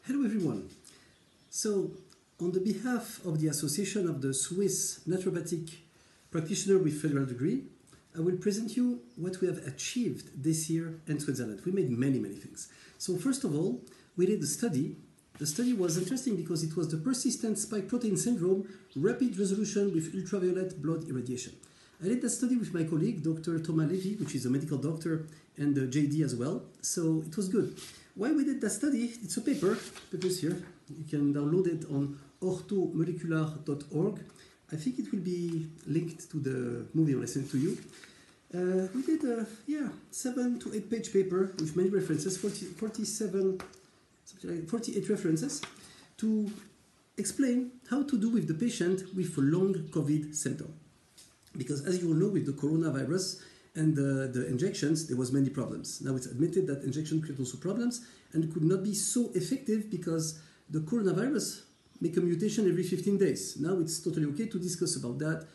Hello everyone. So, on the behalf of the Association of the Swiss Naturopathic Practitioner with Federal Degree, I will present you what we have achieved this year in Switzerland. We made many things. So first of all, we did a study. The study was interesting because it was the persistent spike protein syndrome, rapid resolution with ultraviolet blood irradiation. I did that study with my colleague, Dr. Thomas Levy, which is a medical doctor, and JD as well. So it was good. Why we did that study? It's a paper. The paper is here. You can download it on orthomolecular.org. I think it will be linked to the movie when I send it to you. We did a 7 to 8 page paper with many references, 48 references, to explain how to do with the patient with a long COVID symptom. Because as you all know, with the coronavirus and the injections, there was many problems. Now it's admitted that injection create also problems and could not be so effective because the coronavirus make a mutation every 15 days. Now it's totally okay to discuss about that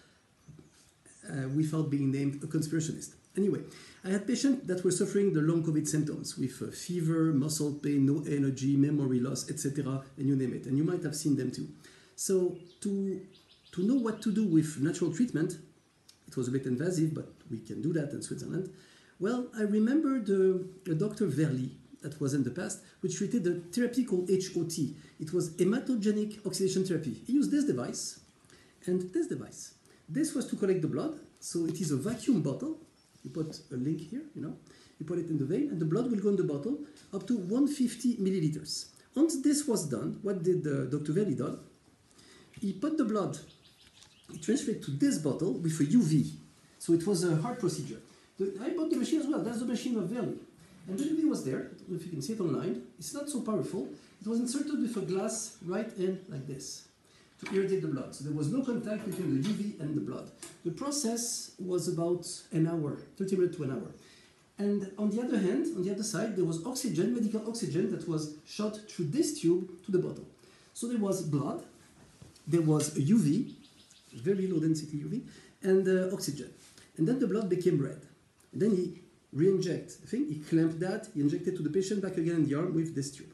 without being named a conspirationist. Anyway, I had patients that were suffering the long COVID symptoms with fever, muscle pain, no energy, memory loss, etc. and you name it. And you might have seen them too. So to know what to do with natural treatment, it was a bit invasive, but we can do that in Switzerland. Well, I remember the Dr. Verli that was in the past, which treated a therapy called HOT. It was hematogenic oxidation therapy. He used this device and this device. This was to collect the blood. So it is a vacuum bottle. You put a link here, you put it in the vein, and the blood will go in the bottle up to 150 milliliters. Once this was done, what did Dr. Verli do? He put the blood, he transferred it to this bottle with a UV. So it was a hard procedure. I bought the machine as well. That's the machine of Verli. And the UV was there. I don't know if you can see it online. It's not so powerful. It was inserted with a glass right in like this to irradiate the blood. So there was no contact between the UV and the blood. The process was about an hour, 30 minutes to an hour. And on the other hand, on the other side, there was oxygen, medical oxygen, that was shot through this tube to the bottle. So there was blood, there was a UV, very low density UV, and oxygen. And then the blood became red. And then he re-inject the thing, he clamped that, he injected to the patient back again in the arm with this tube.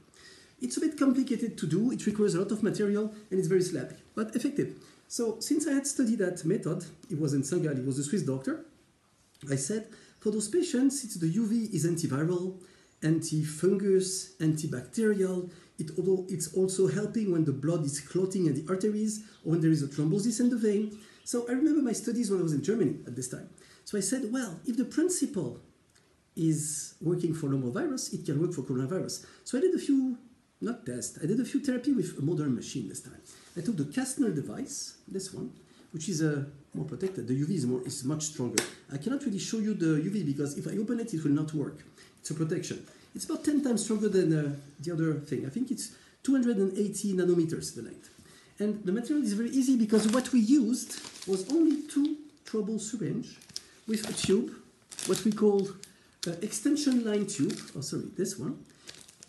It's a bit complicated to do, it requires a lot of material, and it's very sloppy, but effective. So since I had studied that method, it was in Senegal, he was a Swiss doctor, I said, for those patients, since the UV is antiviral, anti-fungus, antibacterial, it's also helping when the blood is clotting in the arteries, or when there is a thrombosis in the vein. So I remember my studies when I was in Germany at this time. So I said, well, if the principle is working for normal virus, it can work for coronavirus. So I did a few, not tests, I did a few therapy with a modern machine this time. I took the Kastner device, this one, which is more protected. The UV is much stronger. I cannot really show you the UV because if I open it, it will not work. It's a protection. It's about 10 times stronger than the other thing. I think it's 280 nanometers, the length. And the material is very easy because what we used was only 2 trouble syringe with a tube, what we call extension line tube, this one,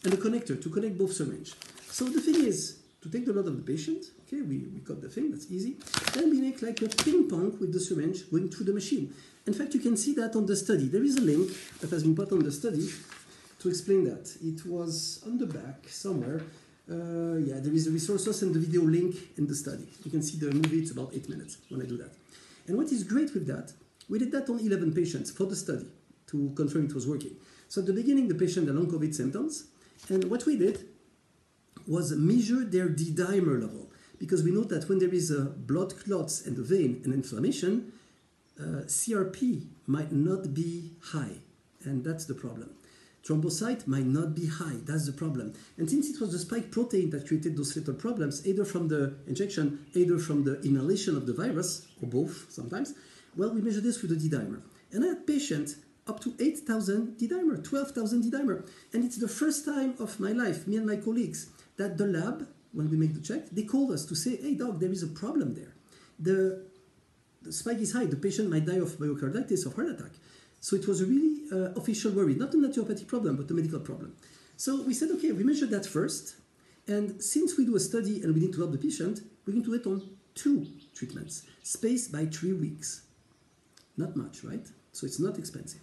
and a connector to connect both syringe. So the thing is, to take the blood of the patient, okay, we got the thing, that's easy. Then we make like a ping pong with the syringe going through the machine. In fact, you can see that on the study. There is a link that has been put on the study to explain that. It was on the back somewhere. There is the resources and the video link in the study. You can see the movie, it's about 8 minutes when I do that. And what is great with that, we did that on 11 patients for the study to confirm it was working. So at the beginning, the patient had long COVID symptoms, and what we did was measure their D-dimer level, because we know that when there is blood clots in the vein and inflammation, CRP might not be high, and that's the problem. Thrombocyte might not be high, that's the problem. And since it was the spike protein that created those little problems, either from the injection, either from the inhalation of the virus, or both sometimes, well, we measure this with the D-dimer. And I had patients up to 8,000 D-dimer, 12,000 D-dimer. And it's the first time of my life, me and my colleagues, that the lab, when we make the check, they called us to say, hey, doc, there is a problem there. The spike is high, the patient might die of myocarditis or heart attack. So it was a really official worry, not a naturopathic problem, but a medical problem. So we said, okay, we measured that first. And since we do a study and we need to help the patient, we're going to do it on 2 treatments, spaced by 3 weeks. Not much, right? So it's not expensive.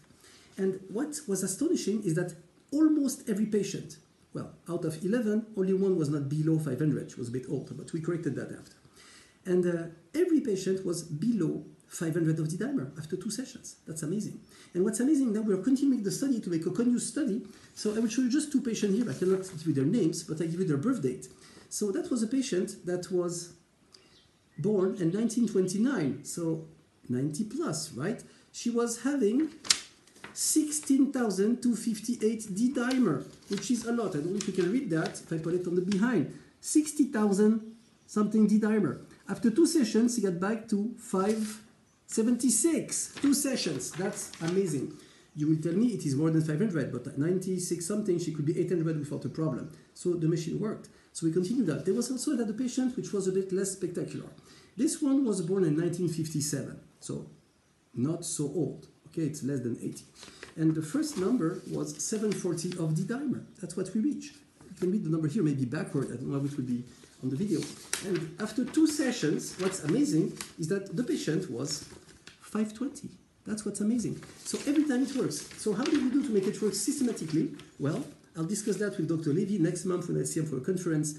And what was astonishing is that almost every patient Well, out of 11, only one was not below 500, which was a bit old, but we corrected that after. And every patient was below 500 of D-dimer after 2 sessions. That's amazing. And what's amazing now, we're continuing the study to make a continuous study. So I will show you just 2 patients here. I cannot give you their names, but I give you their birth date. So that was a patient that was born in 1929, so 90 plus, right? She was having 16,258 D-dimer, which is a lot. I don't know if you can read that, if I put it on the behind. 60,000 something D-dimer. After 2 sessions, he got back to 576. 2 sessions, that's amazing. You will tell me it is more than 500, but at 96 something, she could be 800 without a problem. So the machine worked. So we continued that. There was also another patient which was a bit less spectacular. This one was born in 1957, so not so old. Okay, it's less than 80. And the first number was 740 of D-dimer. That's what we reach. You can read the number here, maybe backward. I don't know how it would be on the video. And after 2 sessions, what's amazing is that the patient was 520. That's what's amazing. So every time it works. So how do we do to make it work systematically? Well, I'll discuss that with Dr. Levy next month when I see him for a conference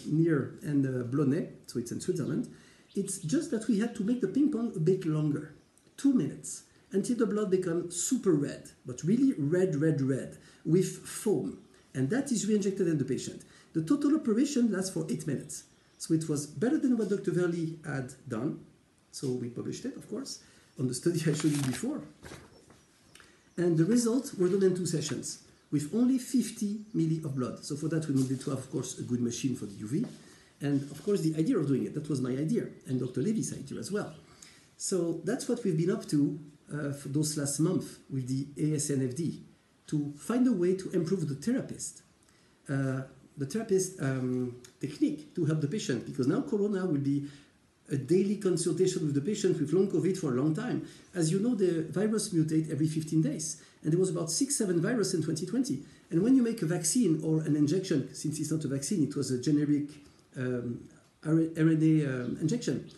near Blonay, so it's in Switzerland. It's just that we had to make the ping pong a bit longer, 2 minutes, until the blood becomes super red, but really red, red, red, with foam. And that is re-injected in the patient. The total operation lasts for 8 minutes. So it was better than what Dr. Verli had done. So we published it, of course, on the study I showed you before. And the results were done in 2 sessions, with only 50 milli of blood. So for that, we needed to have, of course, a good machine for the UV. And of course, the idea of doing it, that was my idea, and Dr. Levy's idea as well. So that's what we've been up to for those last month with the ASNFD, to find a way to improve the therapist technique to help the patient, because now Corona will be a daily consultation with the patient with long COVID for a long time. As you know, the virus mutate every 15 days. And there was about 6-7 viruses in 2020. And when you make a vaccine or an injection, since it's not a vaccine, it was a generic RNA injection.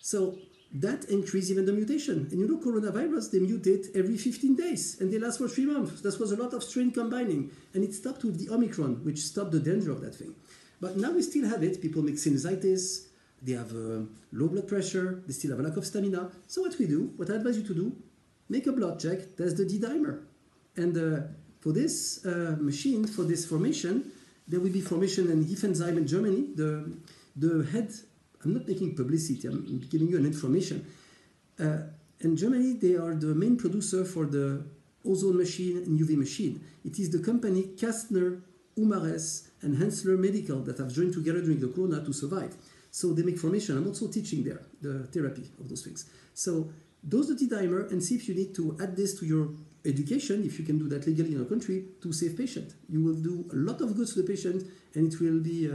So that increased even the mutation. And you know, coronavirus, they mutate every 15 days. And they last for 3 months. That was a lot of strain combining. And it stopped with the Omicron, which stopped the danger of that thing. But now we still have it. People make sinusitis. They have low blood pressure. They still have a lack of stamina. So what we do, what I advise you to do, make a blood check, test the D-dimer. And for this machine, for this formation, there will be formation in Ifensheim in Germany. The head, I'm not making publicity, I'm giving you an information. In Germany, they are the main producer for the ozone machine and UV machine. It is the company Kastner, Umares, and Hensler Medical that have joined together during the corona to survive. So they make formation. I'm also teaching there, the therapy of those things. So dose the D-dimer and see if you need to add this to your education, if you can do that legally in your country, to save patient. You will do a lot of good to the patient, and it will be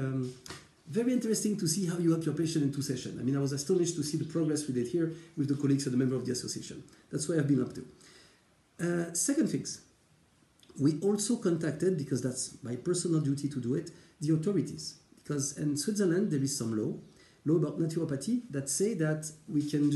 very interesting to see how you help your patient in 2 sessions. I mean, I was astonished to see the progress we did here with the colleagues and the member of the association. That's what I've been up to. Second things, we also contacted, because that's my personal duty to do it, the authorities. Because in Switzerland, there is some law about naturopathy that say that we can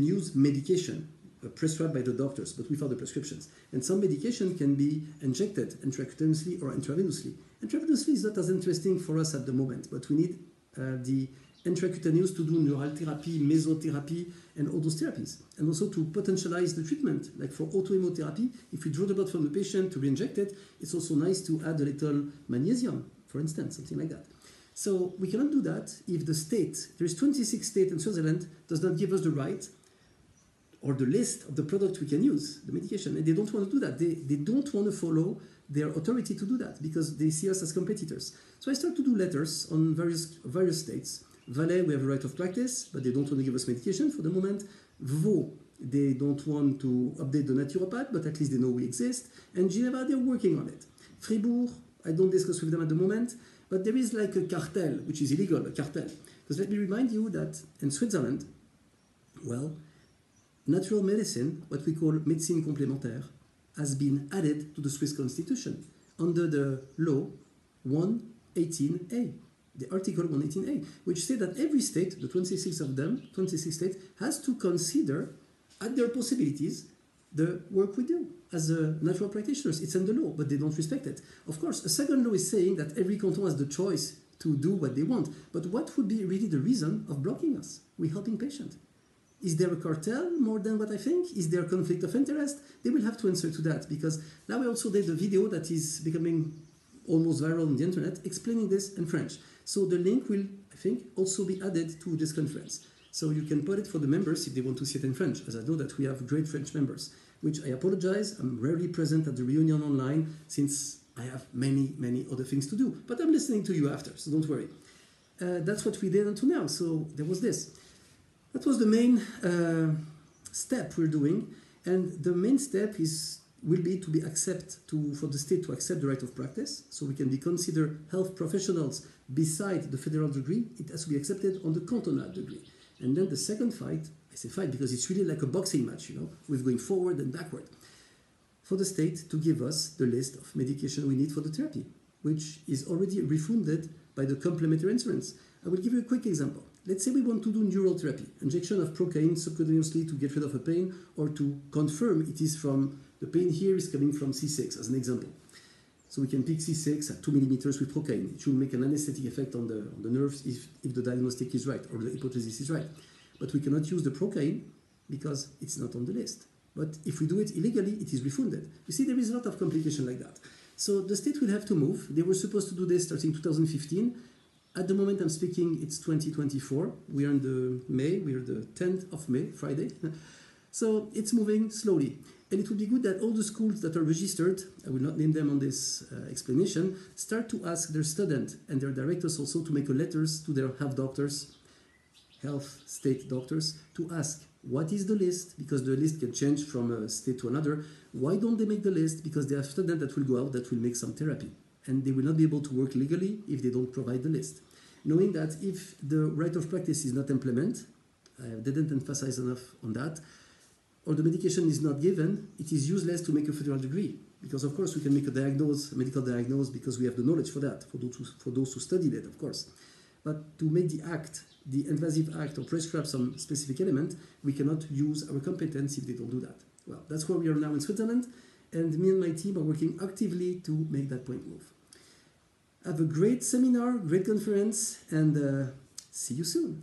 use medication prescribed by the doctors, but without the prescriptions. And some medication can be injected intracutaneously or intravenously. Intravenously is not as interesting for us at the moment, but we need the intracutaneous to do neural therapy, mesotherapy, and all those therapies. And also to potentialize the treatment, like for autoimmunotherapy, if we draw the blood from the patient to re-inject it, it's also nice to add a little magnesium, for instance, something like that. So we cannot do that if the state, there is 26 states in Switzerland, does not give us the right or the list of the product we can use, the medication. And they don't want to do that. They don't want to follow their authority to do that because they see us as competitors. So I start to do letters on various states. Valais, we have a right of practice, but they don't want to give us medication for the moment. Vaud, they don't want to update the naturopath, but at least they know we exist. And Geneva, they're working on it. Fribourg, I don't discuss with them at the moment, but there is like a cartel, which is illegal, a cartel. Because let me remind you that in Switzerland, well, natural medicine, what we call médecine complémentaire, has been added to the Swiss constitution under the law 118A, the article 118A, which says that every state, the 26 states, has to consider, at their possibilities, the work we do as natural practitioners. It's in the law, but they don't respect it. Of course, a second law is saying that every canton has the choice to do what they want. But what would be really the reason of blocking us? We're helping patients. Is there a cartel more than what I think? Is there a conflict of interest? They will have to answer to that, because now I also did a video that is becoming almost viral on the internet explaining this in French. So the link will, I think, also be added to this conference. So you can put it for the members if they want to see it in French, as I know that we have great French members, which I apologize. I'm rarely present at the reunion online since I have many other things to do. But I'm listening to you after, so don't worry. That's what we did until now. So there was this. That was the main step we're doing. And the main step will be for the state to accept the right of practice, so we can be considered health professionals beside the federal degree. It has to be accepted on the cantonal degree. And then the second fight, I say fight because it's really like a boxing match, with going forward and backward, for the state to give us the list of medication we need for the therapy, which is already refunded by the complementary insurance. I will give you a quick example. Let's say we want to do neural therapy, injection of procaine subcutaneously to get rid of a pain, or to confirm it is from, the pain here is coming from C6, as an example. So we can pick C6 at 2 millimeters with procaine. It should make an anesthetic effect on the nerves if the diagnostic is right, or the hypothesis is right. But we cannot use the procaine because it's not on the list. But if we do it illegally, it is refunded. You see, there is a lot of complication like that. So the state will have to move. They were supposed to do this starting 2015. At the moment I'm speaking, it's 2024. We are in the May. We are the 10th of May, Friday. So it's moving slowly. And it would be good that all the schools that are registered, I will not name them on this explanation, start to ask their students and their directors also to make letters to their health state doctors, to ask what is the list, because the list can change from a state to another. Why don't they make the list? Because they have students that will go out that will make some therapy, and they will not be able to work legally if they don't provide the list. Knowing that if the right of practice is not implemented, I didn't emphasize enough on that, or the medication is not given, it is useless to make a federal degree. Because of course we can make a medical diagnosis, because we have the knowledge for that, for those who studied it, of course. But to make the invasive act, or prescribe some specific element, we cannot use our competence if they don't do that. Well, that's where we are now in Switzerland, and me and my team are working actively to make that point move. Have a great seminar, great conference, and see you soon.